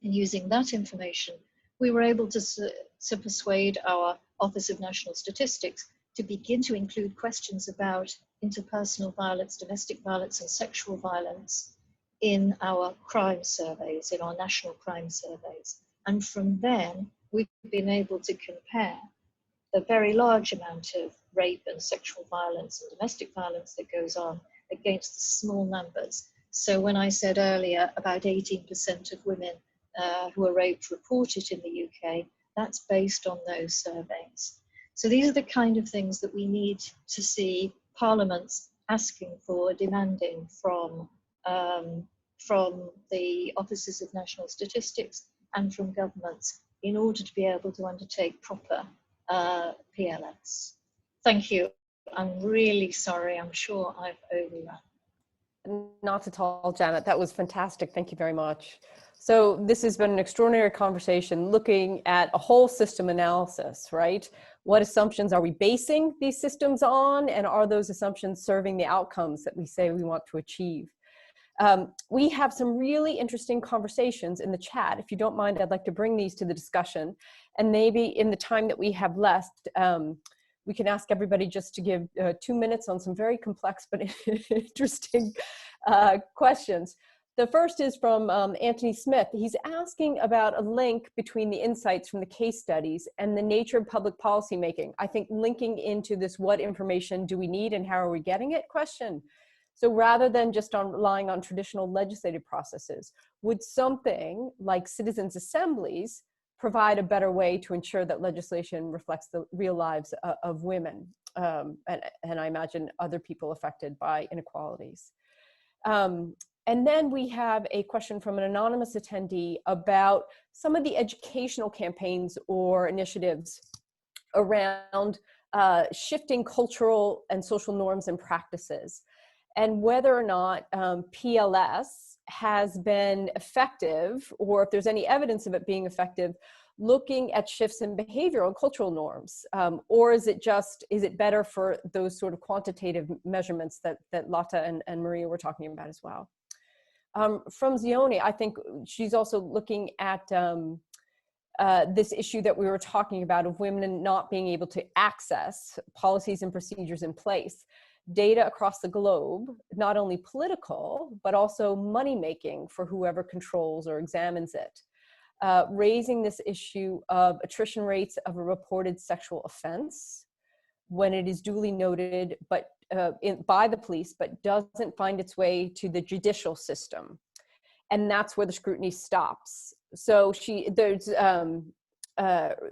E: And using that information, we were able to persuade our Office of National Statistics to begin to include questions about interpersonal violence, domestic violence, and sexual violence in our crime surveys, in our national crime surveys. And from then, we've been able to compare the very large amount of rape and sexual violence and domestic violence that goes on against the small numbers. So when I said earlier about 18% of women who are raped reported in the UK, that's based on those surveys. So these are the kind of things that we need to see parliaments asking for, demanding from the offices of national statistics and from governments in order to be able to undertake proper PLS. Thank you. I'm really sorry. I'm sure I've overrun.
B: Not at all, Janet. That was fantastic. Thank you very much. So this has been an extraordinary conversation looking at a whole system analysis, right? What assumptions are we basing these systems on? And are those assumptions serving the outcomes that we say we want to achieve? We have some really interesting conversations in the chat. If you don't mind, I'd like to bring these to the discussion. And maybe in the time that we have left, we can ask everybody just to give 2 minutes on some very complex but interesting questions. The first is from Anthony Smith. He's asking about a link between the insights from the case studies and the nature of public policy making. I think linking into this, what information do we need and how are we getting it question. So rather than just relying on traditional legislative processes, would something like citizens' assemblies provide a better way to ensure that legislation reflects the real lives of women, and I imagine other people affected by inequalities? And then we have a question from an anonymous attendee about some of the educational campaigns or initiatives around shifting cultural and social norms and practices, and whether or not PLS has been effective, or if there's any evidence of it being effective, looking at shifts in behavioral and cultural norms, or is it better for those sort of quantitative measurements that Lotta and Maria were talking about as well? From Zioni, I think she's also looking at this issue that we were talking about of women not being able to access policies and procedures in place. Data across the globe, not only political, but also money-making for whoever controls or examines it. Raising this issue of attrition rates of a reported sexual offense when it is duly noted but by the police, but doesn't find its way to the judicial system. And that's where the scrutiny stops. So there's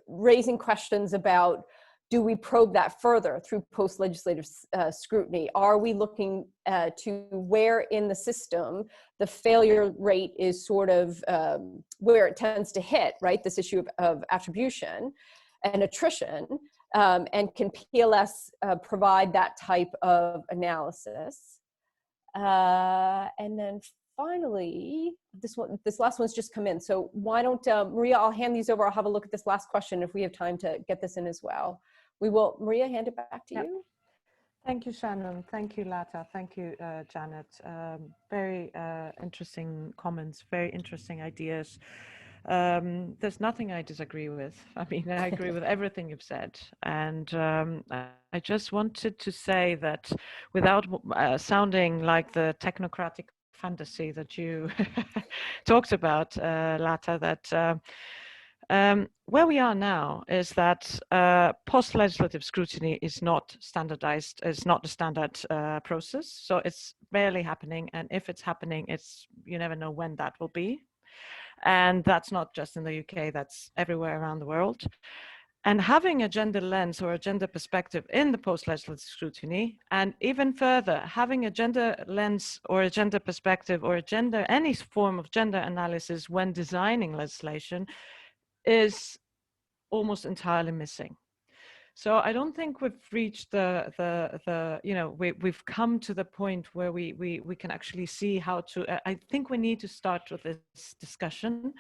B: raising questions about, do we probe that further through post-legislative scrutiny? Are we looking to where in the system the failure rate is sort of where it tends to hit, right? This issue of attribution and attrition, and can PLS provide that type of analysis? And then finally, this last one's just come in. So why don't, Maria, I'll hand these over. I'll have a look at this last question if we have time to get this in as well. We will, Maria, hand it back to you.
C: Thank you, Shannon. Thank you, Lata. Thank you, Janet. Very interesting comments, very interesting ideas. There's nothing I disagree with. I mean, I agree with everything you've said. And I just wanted to say that without sounding like the technocratic fantasy that you talked about, Lata, that where we are now is that post-legislative scrutiny is not standardized, it's not the standard process. So it's rarely happening. And if it's happening, you never know when that will be. And that's not just in the UK, that's everywhere around the world. And having a gender lens or a gender perspective in the post-legislative scrutiny, and even further, having a gender lens or a gender perspective or any form of gender analysis when designing legislation is almost entirely missing. So I don't think we've reached we've come to the point where we can actually see how to, I think we need to start with this discussion.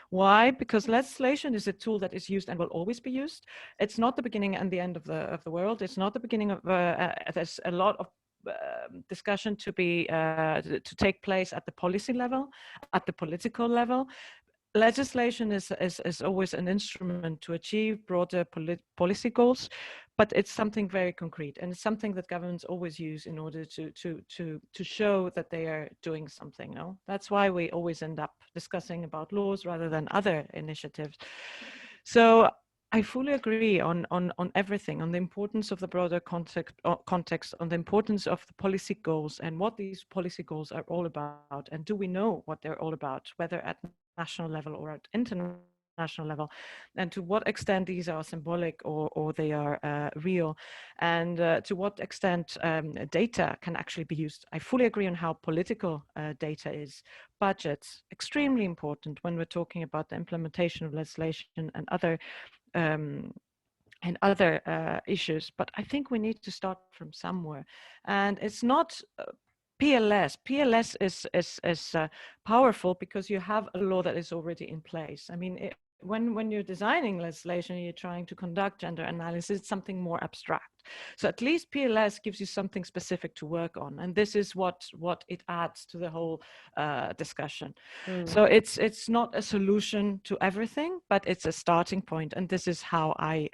C: Why? Because legislation is a tool that is used and will always be used. It's not the beginning and the end of the world. It's not the beginning of, there's a lot of discussion to take place at the policy level, at the political level. Legislation is always an instrument to achieve broader policy goals, but it's something very concrete, and it's something that governments always use in order to show that they are doing something. No, that's why we always end up discussing about laws rather than other initiatives. So I fully agree on everything, on the importance of the broader context, on the importance of the policy goals and what these policy goals are all about, and do we know what they're all about, whether at national level or at international level, and to what extent these are symbolic or they are real, and to what extent data can actually be used. I fully agree on how political data is. Budgets, extremely important when we're talking about the implementation of legislation and other issues, but I think we need to start from somewhere, and it's not PLS. PLS is powerful because you have a law that is already in place. I mean, when you're designing legislation, you're trying to conduct gender analysis, it's something more abstract. So at least PLS gives you something specific to work on, and this is what it adds to the whole discussion. So it's not a solution to everything, but it's a starting point, and this is how I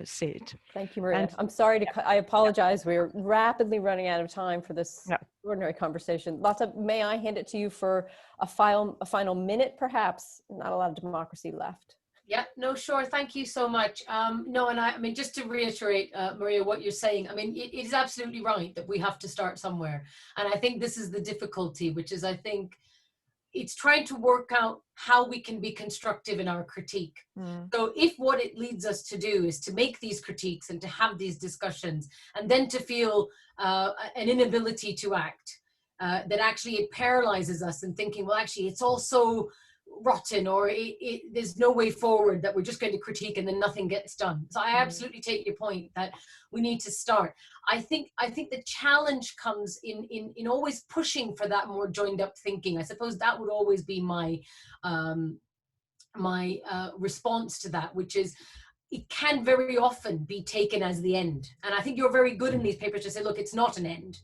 C: see it.
B: Thank you, Maria. And I'm sorry to I apologize. We're rapidly running out of time for this extraordinary conversation. Lata, may I hand it to you for a final minute, perhaps? Not a lot of democracy left.
D: Yeah, no, sure. Thank you so much. No, and I mean, just to reiterate, Maria, what you're saying, I mean, it is absolutely right that we have to start somewhere. And I think this is the difficulty, which is, I think, it's trying to work out how we can be constructive in our critique. So if what it leads us to do is to make these critiques and to have these discussions, and then to feel an inability to act, that actually it paralyzes us in thinking, well, actually, it's all so rotten, or there's no way forward, that we're just going to critique and then nothing gets done. So I absolutely take your point that we need to start. I think the challenge comes in always pushing for that more joined up thinking. I suppose that would always be my response to that, which is it can very often be taken as the end. And I think you're very good in these papers to say, look, it's not an end.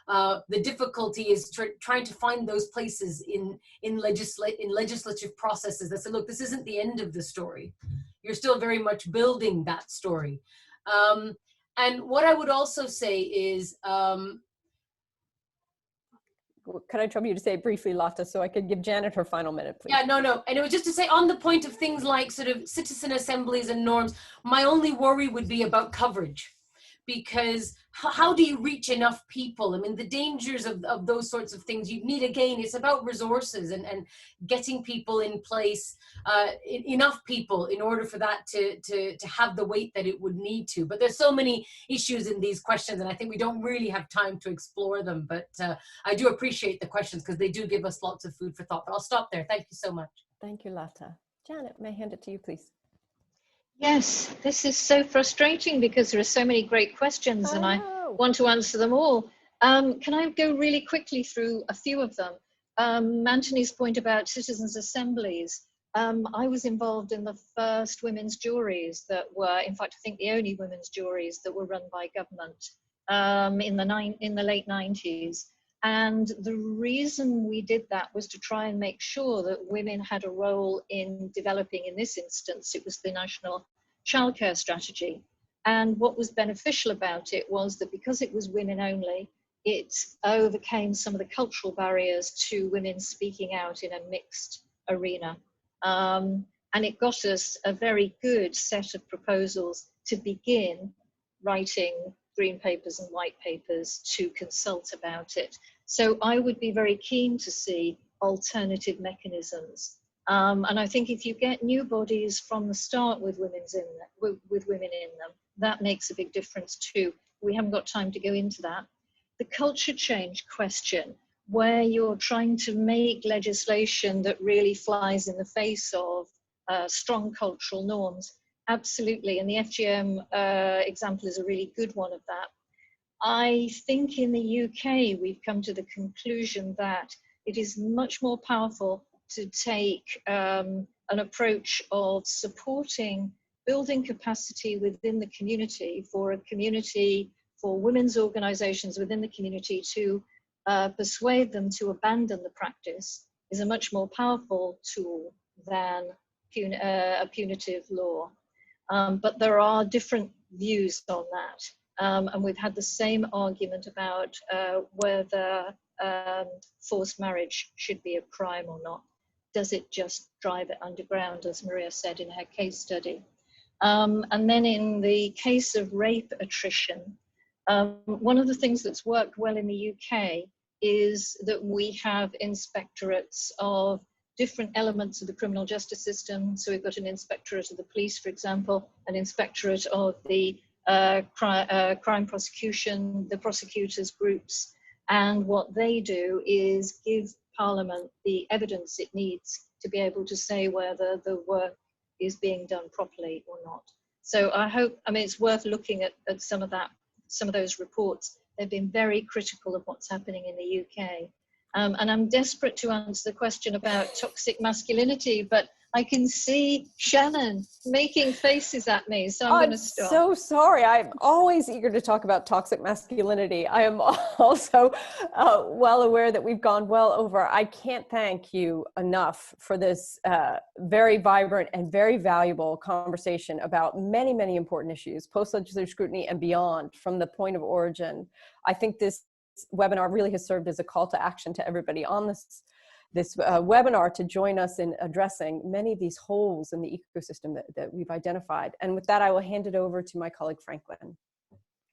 D: The difficulty is trying to find those places in legislative processes that say, look, this isn't the end of the story. You're still very much building that story. And what I would also say is,
B: could I trouble you to say it briefly, Lata, so I could give Janet her final minute, please?
D: Yeah, no. And it was just to say, on the point of things like sort of citizen assemblies and norms, my only worry would be about coverage. Because how do you reach enough people? I mean, the dangers of those sorts of things, you need, again, it's about resources and getting people in place, enough people in order for that to have the weight that it would need to. But there's so many issues in these questions, and I think we don't really have time to explore them. But I do appreciate the questions because they do give us lots of food for thought. But I'll stop there. Thank you so much.
B: Thank you, Lata. Janet, may I hand it to you, please?
E: Yes, this is so frustrating because there are so many great questions and I want to answer them all. Can I go really quickly through a few of them? Anthony's point about citizens' assemblies. I was involved in the first women's juries that were, in fact, I think the only women's juries that were run by government in the late 90s. And the reason we did that was to try and make sure that women had a role in developing, in this instance, it was the National Childcare Strategy. And what was beneficial about it was that because it was women only, it overcame some of the cultural barriers to women speaking out in a mixed arena. And it got us a very good set of proposals to begin writing green papers and white papers to consult about it. So I would be very keen to see alternative mechanisms. And I think if you get new bodies from the start with women in them, that makes a big difference too. We haven't got time to go into that. The culture change question, where you're trying to make legislation that really flies in the face of strong cultural norms, absolutely. And the FGM example is a really good one of that. I think in the UK, we've come to the conclusion that it is much more powerful to take an approach of supporting building capacity within the community for women's organizations within the community to persuade them to abandon the practice is a much more powerful tool than a punitive law. But there are different views on that. And we've had the same argument about whether forced marriage should be a crime or not. Does it just drive it underground, as Maria said in her case study? And then in the case of rape attrition, one of the things that's worked well in the UK is that we have inspectorates of different elements of the criminal justice system. So we've got an inspectorate of the police, for example, an inspectorate of the crime prosecution, the prosecutors groups, and what they do is give Parliament the evidence it needs to be able to say whether the work is being done properly or not. So I hope, I mean, it's worth looking at some of those reports. They've been very critical of what's happening in the UK. And I'm desperate to answer the question about toxic masculinity, but I can see Shannon making faces at me, so I'm going to stop.
B: So sorry. I'm always eager to talk about toxic masculinity. I am also well aware that we've gone well over. I can't thank you enough for this very vibrant and very valuable conversation about many, many important issues, post-legislative scrutiny and beyond, from the point of origin. I think this webinar really has served as a call to action to everybody on this webinar to join us in addressing many of these holes in the ecosystem that we've identified. And with that, I will hand it over to my colleague, Franklin.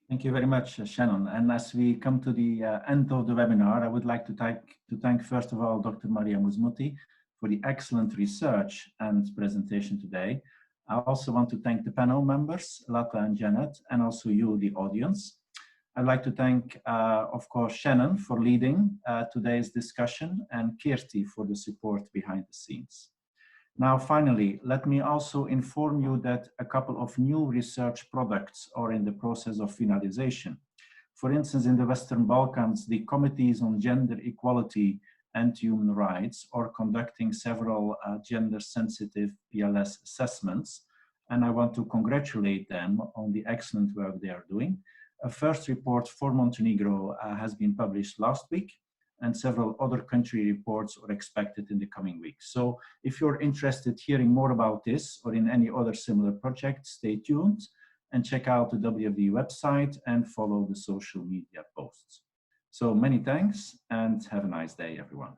A: Thank you very much, Shannon. And as we come to the end of the webinar, I would like to thank first of all, Dr. Maria Musmuti for the excellent research and presentation today. I also want to thank the panel members, Lata and Janet, and also you, the audience. I'd like to thank, of course, Shannon for leading today's discussion and Kirti for the support behind the scenes. Now, finally, let me also inform you that a couple of new research products are in the process of finalization. For instance, in the Western Balkans, the Committees on Gender Equality and Human Rights are conducting several gender-sensitive PLS assessments, and I want to congratulate them on the excellent work they are doing. A first report for Montenegro has been published last week, and several other country reports are expected in the coming weeks. So if you're interested in hearing more about this or in any other similar project, stay tuned and check out the WFD website and follow the social media posts. So many thanks and have a nice day, everyone.